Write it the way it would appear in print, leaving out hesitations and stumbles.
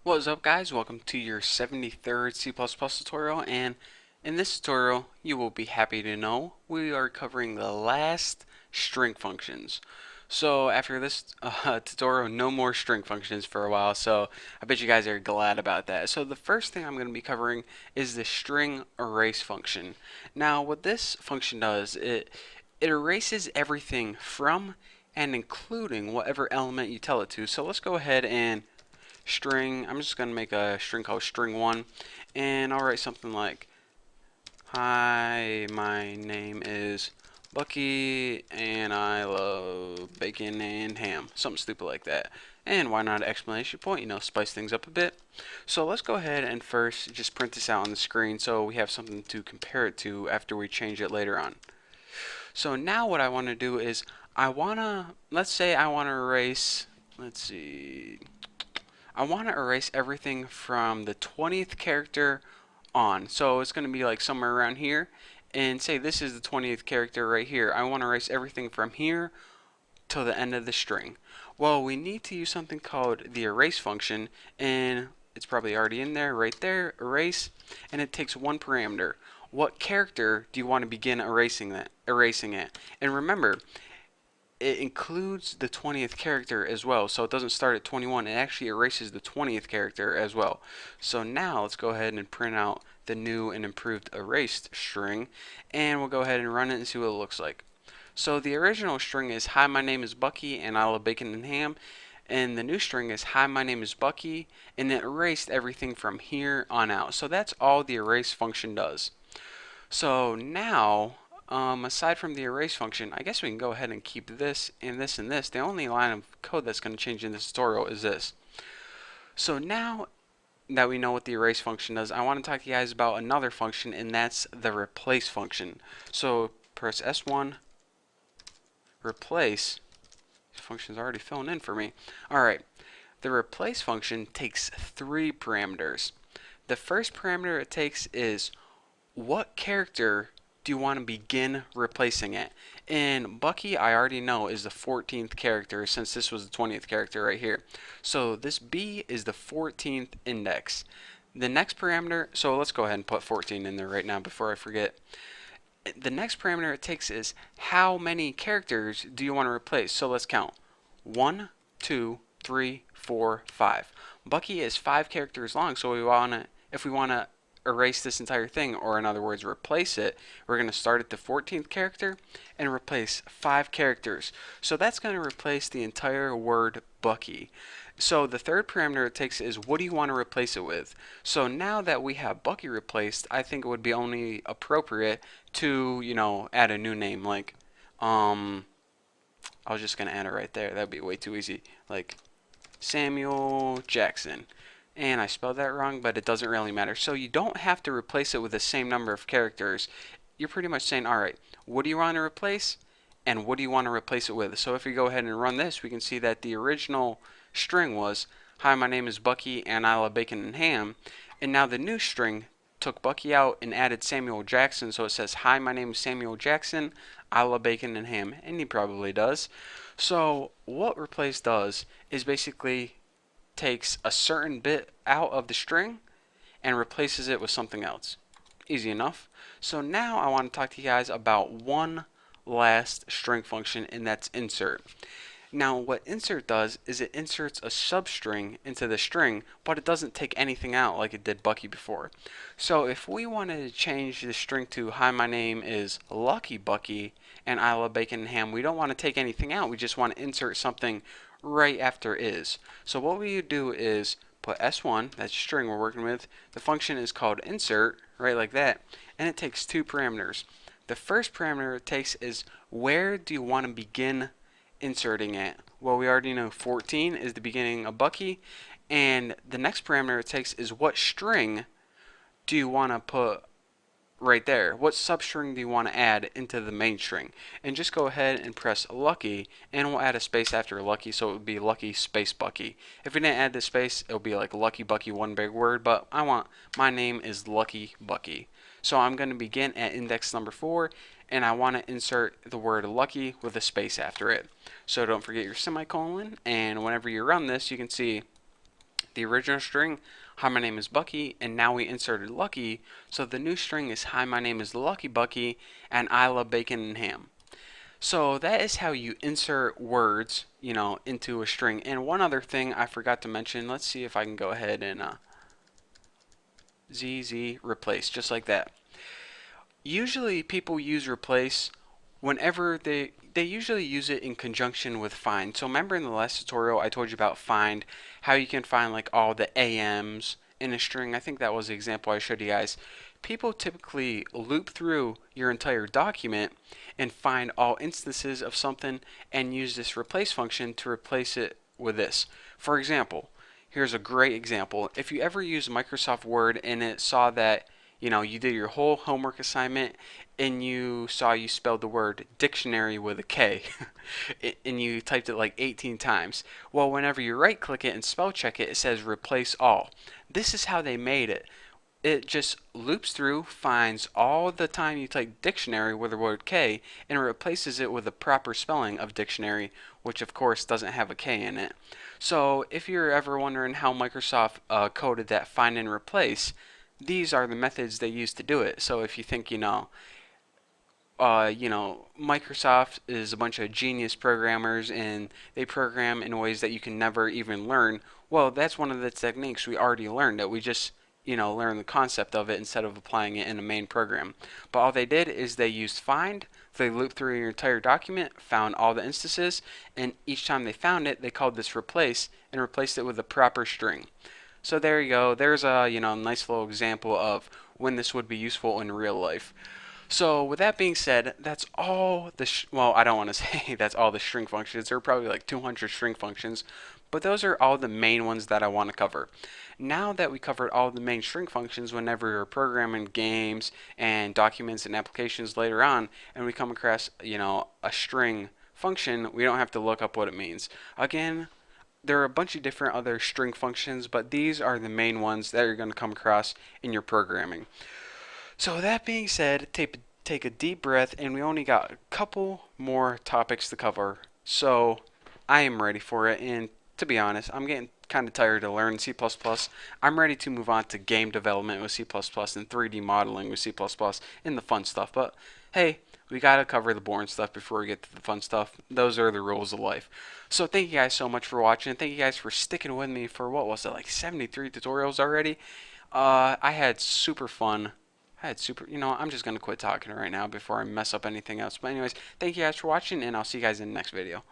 What's up guys, welcome to your 73rd C++ tutorial, and in this tutorial you will be happy to know we are covering the last string functions. So after this tutorial, no more string functions for a while, so I bet you guys are glad about that. So the first thing I'm going to be covering is the string erase function. Now what this function does, it erases everything from and including whatever element you tell it to. So let's go ahead and I'm just going to make a string called string1, and I'll write something like, hi, my name is Bucky, and I love bacon and ham. Something stupid like that. And why not an exclamation point, spice things up a bit. So let's go ahead and first just print this out on the screen so we have something to compare it to after we change it later on. So now what I want to do is, let's say I want to erase, I want to erase everything from the 20th character on. So it's going to be like somewhere around here. And say this is the 20th character right here. I want to erase everything from here till the end of the string. Well, we need to use something called the erase function, and it's probably already in there, right there, erase, and it takes one parameter. What character do you want to begin erasing it? And remember, it includes the 20th character as well, so it doesn't start at 21. It actually erases the 20th character as well. So now let's go ahead and print out the new and improved erased string, and we'll go ahead and run it and see what it looks like. So the original string is, hi, my name is Bucky and I love bacon and ham, and the new string is, hi, my name is Bucky, and it erased everything from here on out. So that's all the erase function does. So now, aside from the erase function, I guess we can go ahead and keep this and this and this. The only line of code that's going to change in this tutorial is this. So now that we know what the erase function does, I want to talk to you guys about another function, and that's the replace function. So press S1, replace. This function's already filling in for me. Alright, the replace function takes three parameters. The first parameter it takes is, what character do you want to begin replacing it? And Bucky, I already know, is the 14th character, since this was the 20th character right here. So this B is the 14th index. The next parameter, so let's go ahead and put 14 in there right now before I forget. The next parameter it takes is, how many characters do you want to replace? So let's count. 1, 2, 3, 4, 5. Bucky is 5 characters long, so if we want to erase this entire thing, or in other words replace it, we're going to start at the 14th character and replace 5 characters. So that's going to replace the entire word Bucky. So the third parameter it takes is, what do you want to replace it with? So now that we have Bucky replaced, I think it would be only appropriate to, add a new name, like, I was just going to add it right there. That'd be way too easy. Like, Samuel Jackson. And I spelled that wrong, but it doesn't really matter. So you don't have to replace it with the same number of characters. You're pretty much saying, alright, what do you want to replace? And what do you want to replace it with? So if we go ahead and run this, we can see that the original string was, hi, my name is Bucky and I love bacon and ham. And now the new string took Bucky out and added Samuel Jackson, so it says, hi, my name is Samuel Jackson, I love bacon and ham. And he probably does. So what replace does is basically takes a certain bit out of the string and replaces it with something else. Easy enough. So now I want to talk to you guys about one last string function, and that's insert. Now what insert does is it inserts a substring into the string, but it doesn't take anything out like it did Bucky before. So if we wanted to change the string to, hi, my name is Lucky Bucky and I love bacon and ham, we don't want to take anything out, we just want to insert something right after is. So what we do is put S1, that's the string we're working with, the function is called insert, right like that, and it takes two parameters. The first parameter it takes is, where do you want to begin inserting it? Well, we already know 14 is the beginning of Bucky, and the next parameter it takes is, what string do you want to put right there? What substring do you want to add into the main string? And just go ahead and press Lucky, and we'll add a space after Lucky, so it would be Lucky space Bucky. If we didn't add this space, it would be like Lucky Bucky, one big word, but my name is Lucky Bucky. So I'm going to begin at index number 4, and I want to insert the word Lucky with a space after it. So don't forget your semicolon, and whenever you run this, you can see The original string, hi, my name is Bucky, and now we inserted Lucky, so the new string is hi, my name is Lucky Bucky, and I love bacon and ham. So that is how you insert words, into a string. And one other thing I forgot to mention, let's see if I can go ahead and ZZ replace, just like that. Usually people use replace whenever they usually use it in conjunction with find. So remember in the last tutorial I told you about find, how you can find like all the AMs in a string. I think that was the example I showed you guys. People typically loop through your entire document and find all instances of something and use this replace function to replace it with this. For example, here's a great example. If you ever use Microsoft Word and it saw that you did your whole homework assignment and you saw you spelled the word dictionary with a K and you typed it like 18 times. Well, whenever you right click it and spell check it, it says replace all. This is how they made it. It just loops through, finds all the time you type dictionary with the word K, and replaces it with the proper spelling of dictionary, which of course doesn't have a K in it. So if you're ever wondering how Microsoft coded that find and replace, these are the methods they use to do it. So if you think, Microsoft is a bunch of genius programmers and they program in ways that you can never even learn, well, that's one of the techniques we already learned, that we just, learn the concept of it instead of applying it in a main program. But all they did is they used find, they looped through your entire document, found all the instances, and each time they found it, they called this replace and replaced it with the proper string. So there you go. There's a nice little example of when this would be useful in real life. So with that being said, that's all the well, I don't want to say that's all the string functions. There are probably like 200 string functions, but those are all the main ones that I want to cover. Now that we covered all the main string functions, whenever you're programming games and documents and applications later on, and we come across a string function, we don't have to look up what it means. Again, there are a bunch of different other string functions, but these are the main ones that you're going to come across in your programming. So that being said, take a deep breath, and we only got a couple more topics to cover. So I am ready for it, and to be honest, I'm getting kind of tired of learning C++. I'm ready to move on to game development with C++ and 3D modeling with C++ and the fun stuff. But hey, we gotta cover the boring stuff before we get to the fun stuff. Those are the rules of life. So thank you guys so much for watching. Thank you guys for sticking with me for what was it, like 73 tutorials already? I had super fun. I'm just gonna quit talking right now before I mess up anything else. But anyways, thank you guys for watching, and I'll see you guys in the next video.